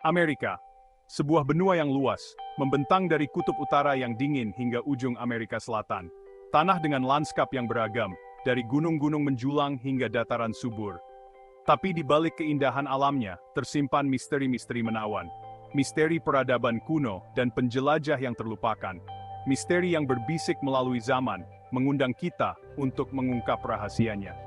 Amerika, sebuah benua yang luas, membentang dari kutub utara yang dingin hingga ujung Amerika Selatan. Tanah dengan lanskap yang beragam, dari gunung-gunung menjulang hingga dataran subur. Tapi di balik keindahan alamnya, tersimpan misteri-misteri menawan. Misteri peradaban kuno dan penjelajah yang terlupakan. Misteri yang berbisik melalui zaman, mengundang kita untuk mengungkap rahasianya.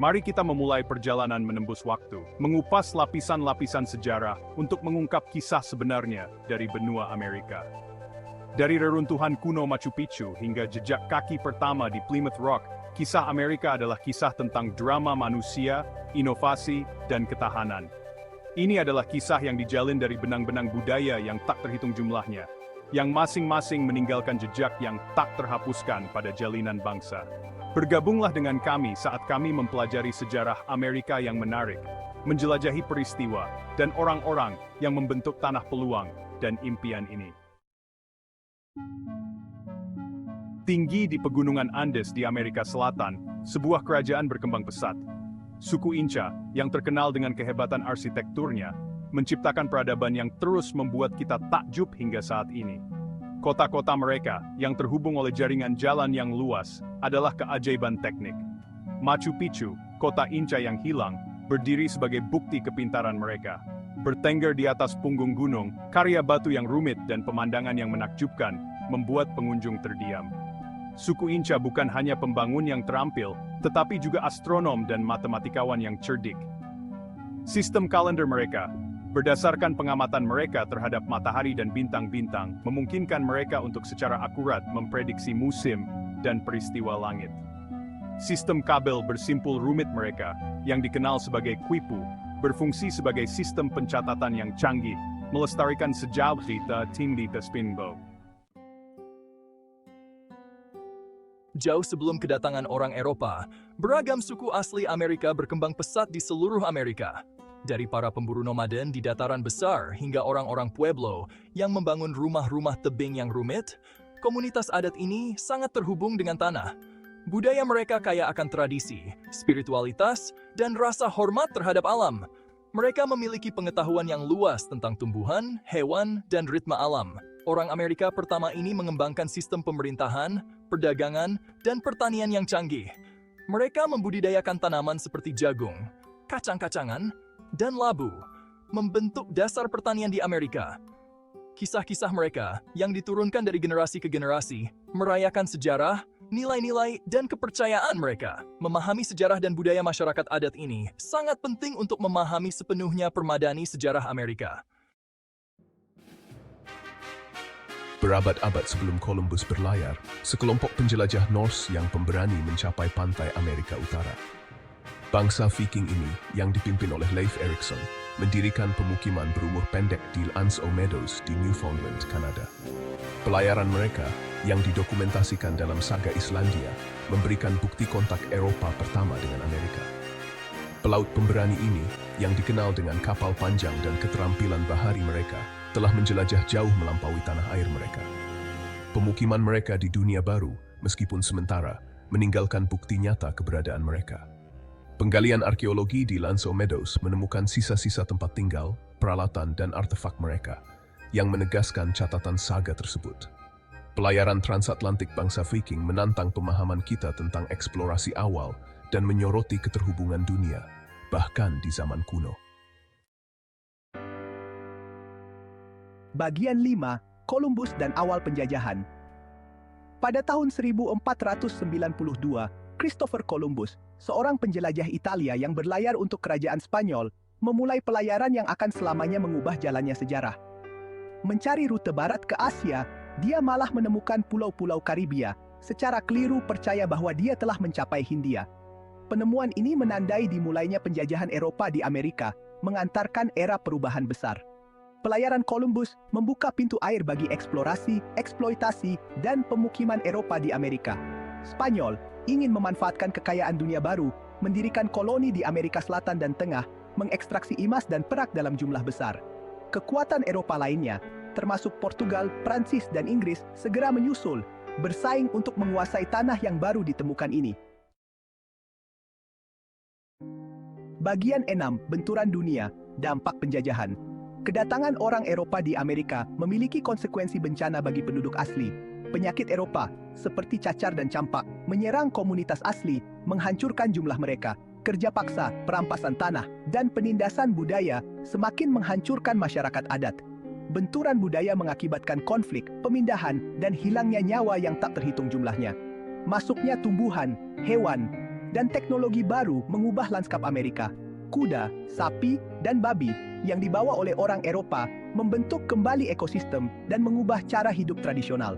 Mari kita memulai perjalanan menembus waktu, mengupas lapisan-lapisan sejarah untuk mengungkap kisah sebenarnya dari benua Amerika. Dari reruntuhan kuno Machu Picchu hingga jejak kaki pertama di Plymouth Rock, kisah Amerika adalah kisah tentang drama manusia, inovasi, dan ketahanan. Ini adalah kisah yang dijalin dari benang-benang budaya yang tak terhitung jumlahnya, yang masing-masing meninggalkan jejak yang tak terhapuskan pada jalinan bangsa. Bergabunglah dengan kami saat kami mempelajari sejarah Amerika yang menarik, menjelajahi peristiwa, dan orang-orang yang membentuk tanah peluang dan impian ini. Tinggi di pegunungan Andes di Amerika Selatan, sebuah kerajaan berkembang pesat. Suku Inca, yang terkenal dengan kehebatan arsitekturnya, menciptakan peradaban yang terus membuat kita takjub hingga saat ini. Kota-kota mereka, yang terhubung oleh jaringan jalan yang luas, adalah keajaiban teknik. Machu Picchu, kota Inca yang hilang, berdiri sebagai bukti kepintaran mereka. Bertengger di atas punggung gunung, karya batu yang rumit dan pemandangan yang menakjubkan, membuat pengunjung terdiam. Suku Inca bukan hanya pembangun yang terampil, tetapi juga astronom dan matematikawan yang cerdik. Sistem kalender mereka, berdasarkan pengamatan mereka terhadap matahari dan bintang-bintang, memungkinkan mereka untuk secara akurat memprediksi musim dan peristiwa langit. Sistem kabel bersimpul rumit mereka, yang dikenal sebagai quipu, berfungsi sebagai sistem pencatatan yang canggih, melestarikan sejarah kita tinggi ke Spinbo. Jauh sebelum kedatangan orang Eropa, beragam suku asli Amerika berkembang pesat di seluruh Amerika. Dari para pemburu nomaden di dataran besar hingga orang-orang Pueblo yang membangun rumah-rumah tebing yang rumit, komunitas adat ini sangat terhubung dengan tanah. Budaya mereka kaya akan tradisi, spiritualitas, dan rasa hormat terhadap alam. Mereka memiliki pengetahuan yang luas tentang tumbuhan, hewan, dan ritme alam. Orang Amerika pertama ini mengembangkan sistem pemerintahan, perdagangan, dan pertanian yang canggih. Mereka membudidayakan tanaman seperti jagung, kacang-kacangan, dan labu, membentuk dasar pertanian di Amerika. Kisah-kisah mereka yang diturunkan dari generasi ke generasi, merayakan sejarah, nilai-nilai, dan kepercayaan mereka. Memahami sejarah dan budaya masyarakat adat ini sangat penting untuk memahami sepenuhnya permadani sejarah Amerika. Berabad-abad sebelum Columbus berlayar, sekelompok penjelajah Norse yang pemberani mencapai pantai Amerika Utara. Bangsa Viking ini, yang dipimpin oleh Leif Erikson, mendirikan pemukiman berumur pendek di L'Anse aux Meadows di Newfoundland, Kanada. Pelayaran mereka, yang didokumentasikan dalam saga Islandia, memberikan bukti kontak Eropa pertama dengan Amerika. Pelaut pemberani ini, yang dikenal dengan kapal panjang dan keterampilan bahari mereka, telah menjelajah jauh melampaui tanah air mereka. Pemukiman mereka di dunia baru, meskipun sementara, meninggalkan bukti nyata keberadaan mereka. Penggalian arkeologi di L'Anse aux Meadows menemukan sisa-sisa tempat tinggal, peralatan, dan artefak mereka, yang menegaskan catatan saga tersebut. Pelayaran transatlantik bangsa Viking menantang pemahaman kita tentang eksplorasi awal dan menyoroti keterhubungan dunia, bahkan di zaman kuno. Bagian 5, Columbus dan awal penjajahan. Pada tahun 1492, Christopher Columbus, seorang penjelajah Italia yang berlayar untuk kerajaan Spanyol, memulai pelayaran yang akan selamanya mengubah jalannya sejarah. Mencari rute barat ke Asia, dia malah menemukan pulau-pulau Karibia, secara keliru percaya bahwa dia telah mencapai Hindia. Penemuan ini menandai dimulainya penjajahan Eropa di Amerika, mengantarkan era perubahan besar. Pelayaran Columbus membuka pintu air bagi eksplorasi, eksploitasi, dan pemukiman Eropa di Amerika. Spanyol ingin memanfaatkan kekayaan dunia baru, mendirikan koloni di Amerika Selatan dan Tengah, mengekstraksi emas dan perak dalam jumlah besar. Kekuatan Eropa lainnya, termasuk Portugal, Prancis, dan Inggris, segera menyusul, bersaing untuk menguasai tanah yang baru ditemukan ini. Bagian 6, Benturan Dunia, Dampak Penjajahan. Kedatangan orang Eropa di Amerika memiliki konsekuensi bencana bagi penduduk asli. Penyakit Eropa, seperti cacar dan campak, menyerang komunitas asli, menghancurkan jumlah mereka. Kerja paksa, perampasan tanah, dan penindasan budaya semakin menghancurkan masyarakat adat. Benturan budaya mengakibatkan konflik, pemindahan, dan hilangnya nyawa yang tak terhitung jumlahnya. Masuknya tumbuhan, hewan, dan teknologi baru mengubah lanskap Amerika. Kuda, sapi, dan babi yang dibawa oleh orang Eropa membentuk kembali ekosistem dan mengubah cara hidup tradisional.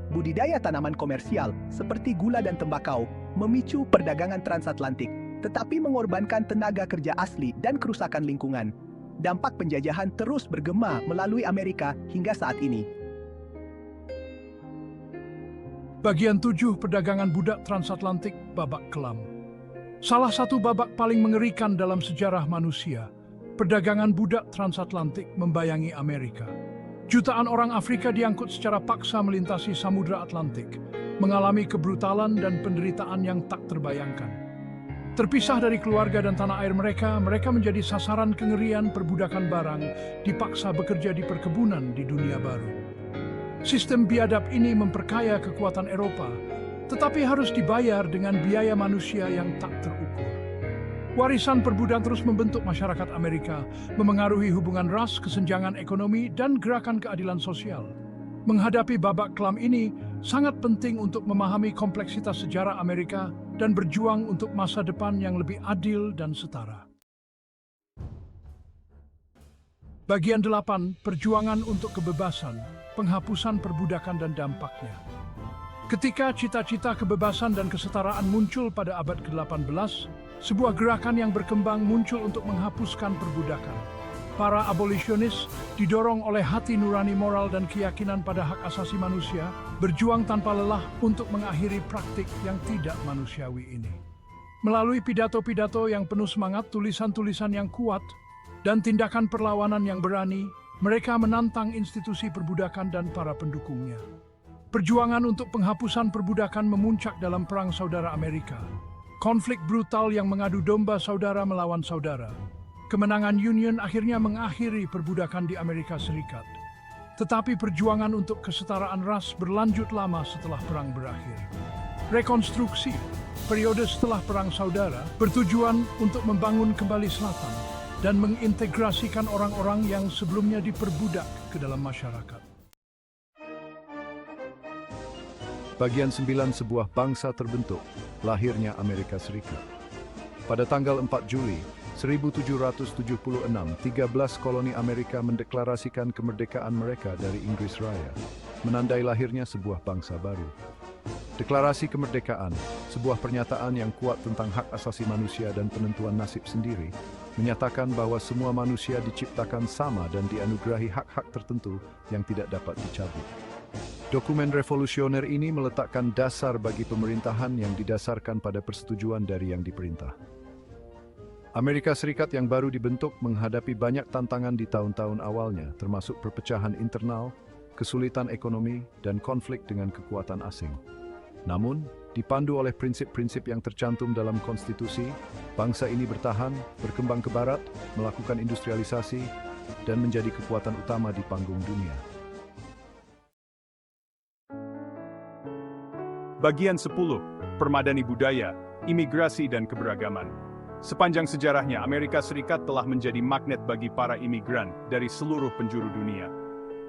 Budidaya tanaman komersial seperti gula dan tembakau memicu perdagangan transatlantik, tetapi mengorbankan tenaga kerja asli dan kerusakan lingkungan. Dampak penjajahan terus bergema melalui Amerika hingga saat ini. Bagian 7 perdagangan budak transatlantik babak kelam. Salah satu babak paling mengerikan dalam sejarah manusia, perdagangan budak transatlantik membayangi Amerika. Jutaan orang Afrika diangkut secara paksa melintasi Samudra Atlantik, mengalami kebrutalan dan penderitaan yang tak terbayangkan. Terpisah dari keluarga dan tanah air mereka menjadi sasaran kengerian perbudakan barang, dipaksa bekerja di perkebunan di dunia baru. Sistem biadab ini memperkaya kekuatan Eropa, tetapi harus dibayar dengan biaya manusia yang tak terukur. Warisan perbudakan terus membentuk masyarakat Amerika, memengaruhi hubungan ras, kesenjangan ekonomi, dan gerakan keadilan sosial. Menghadapi babak kelam ini, sangat penting untuk memahami kompleksitas sejarah Amerika dan berjuang untuk masa depan yang lebih adil dan setara. Bagian 8, perjuangan untuk kebebasan, penghapusan perbudakan dan dampaknya. Ketika cita-cita kebebasan dan kesetaraan muncul pada abad ke-18, sebuah gerakan yang berkembang muncul untuk menghapuskan perbudakan. Para abolisionis, didorong oleh hati nurani moral dan keyakinan pada hak asasi manusia, berjuang tanpa lelah untuk mengakhiri praktik yang tidak manusiawi ini. Melalui pidato-pidato yang penuh semangat, tulisan-tulisan yang kuat, dan tindakan perlawanan yang berani, mereka menantang institusi perbudakan dan para pendukungnya. Perjuangan untuk penghapusan perbudakan memuncak dalam Perang Saudara Amerika. Konflik brutal yang mengadu domba saudara melawan saudara. Kemenangan Union akhirnya mengakhiri perbudakan di Amerika Serikat. Tetapi perjuangan untuk kesetaraan ras berlanjut lama setelah perang berakhir. Rekonstruksi, periode setelah Perang Saudara, bertujuan untuk membangun kembali Selatan dan mengintegrasikan orang-orang yang sebelumnya diperbudak ke dalam masyarakat. Bagian 9, sebuah bangsa terbentuk, lahirnya Amerika Serikat. Pada tanggal 4 Juli 1776, 13 koloni Amerika mendeklarasikan kemerdekaan mereka dari Inggris Raya, menandai lahirnya sebuah bangsa baru. Deklarasi kemerdekaan, sebuah pernyataan yang kuat tentang hak asasi manusia dan penentuan nasib sendiri, menyatakan bahwa semua manusia diciptakan sama dan dianugerahi hak-hak tertentu yang tidak dapat dicabut. Dokumen revolusioner ini meletakkan dasar bagi pemerintahan yang didasarkan pada persetujuan dari yang diperintah. Amerika Serikat yang baru dibentuk menghadapi banyak tantangan di tahun-tahun awalnya, termasuk perpecahan internal, kesulitan ekonomi, dan konflik dengan kekuatan asing. Namun, dipandu oleh prinsip-prinsip yang tercantum dalam konstitusi, bangsa ini bertahan, berkembang ke barat, melakukan industrialisasi, dan menjadi kekuatan utama di panggung dunia. Bagian 10, permadani budaya, imigrasi dan keberagaman. Sepanjang sejarahnya, Amerika Serikat telah menjadi magnet bagi para imigran dari seluruh penjuru dunia.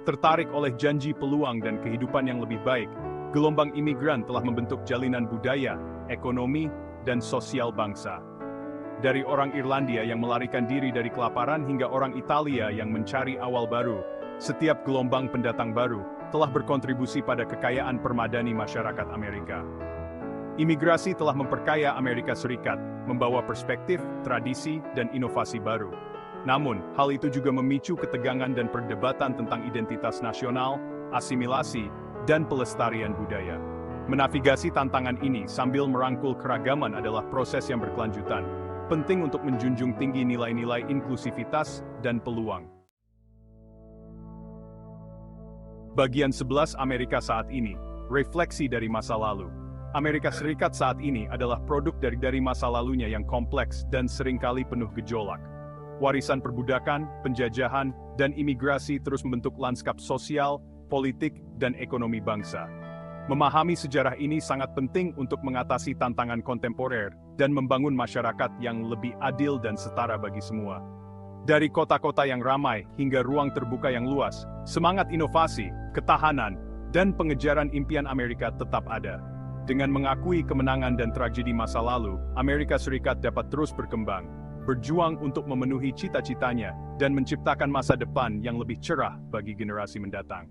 Tertarik oleh janji peluang dan kehidupan yang lebih baik, gelombang imigran telah membentuk jalinan budaya, ekonomi, dan sosial bangsa. Dari orang Irlandia yang melarikan diri dari kelaparan hingga orang Italia yang mencari awal baru, setiap gelombang pendatang baru telah berkontribusi pada kekayaan permadani masyarakat Amerika. Imigrasi telah memperkaya Amerika Serikat, membawa perspektif, tradisi, dan inovasi baru. Namun, hal itu juga memicu ketegangan dan perdebatan tentang identitas nasional, asimilasi, dan pelestarian budaya. Menavigasi tantangan ini sambil merangkul keragaman adalah proses yang berkelanjutan, penting untuk menjunjung tinggi nilai-nilai inklusivitas dan peluang. Bagian 11, Amerika saat ini, refleksi dari masa lalu. Amerika Serikat saat ini adalah produk dari masa lalunya yang kompleks dan seringkali penuh gejolak. warisan perbudakan, penjajahan, dan imigrasi terus membentuk lanskap sosial, politik, dan ekonomi bangsa. Memahami sejarah ini sangat penting untuk mengatasi tantangan kontemporer dan membangun masyarakat yang lebih adil dan setara bagi semua. Dari kota-kota yang ramai hingga ruang terbuka yang luas, semangat inovasi, ketahanan, dan pengejaran impian Amerika tetap ada. Dengan mengakui kemenangan dan tragedi masa lalu, Amerika Serikat dapat terus berkembang, berjuang untuk memenuhi cita-citanya, dan menciptakan masa depan yang lebih cerah bagi generasi mendatang.